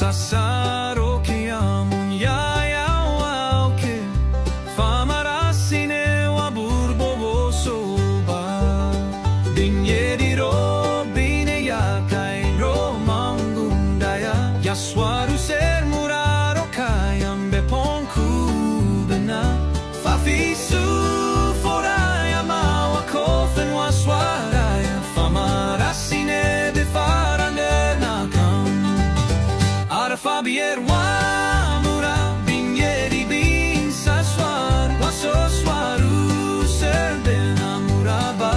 Sasaro ke amun ya wao ke famarasine wa burbo soba BINYEDI ro bine ya kai ro mangundaya yaswaru ser muraro kayam bepon kubena fafisu foraya mawa kofen waswaraya famarasine befarande nakam Fabier wamura BINYEDI bin saswar wasoswaru serdena muraba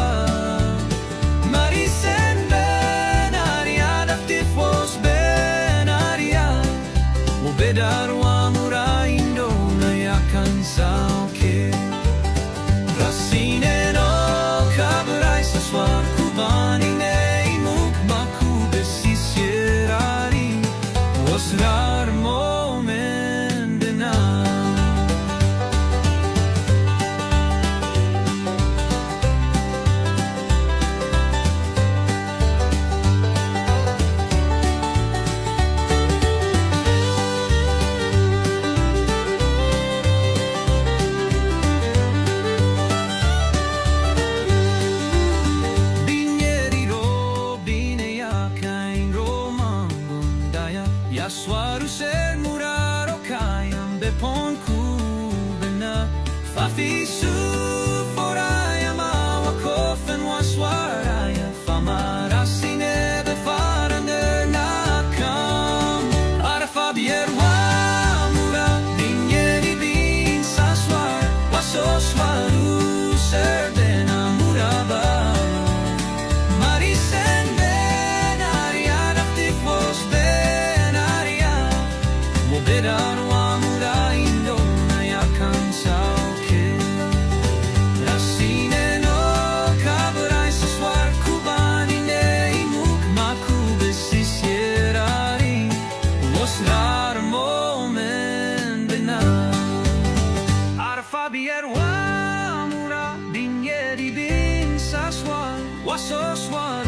Marisen benaria daftifos benaria ubedar wamura indona yakan sauke Rasine no kabrai saswar kubani nei mukmaku besisierari was rar momendena BINYEDI ro bine ya kain ro mangundaya Yaswaru ser muraro kayam bepon kubena Fafisu foraya mawa kofen waswaraya Famarasine befarande nakam Ara fabier wamura BINYEDI bin saswar wasoswaru serdena muraba Marisen benaria daftifos Bedar wamura indona yakan sauke Rasine no kabrai saswar kubani nei mukmaku besisierari was rar momendena Ar fabier wamura BINYEDI bin saswar wasoswar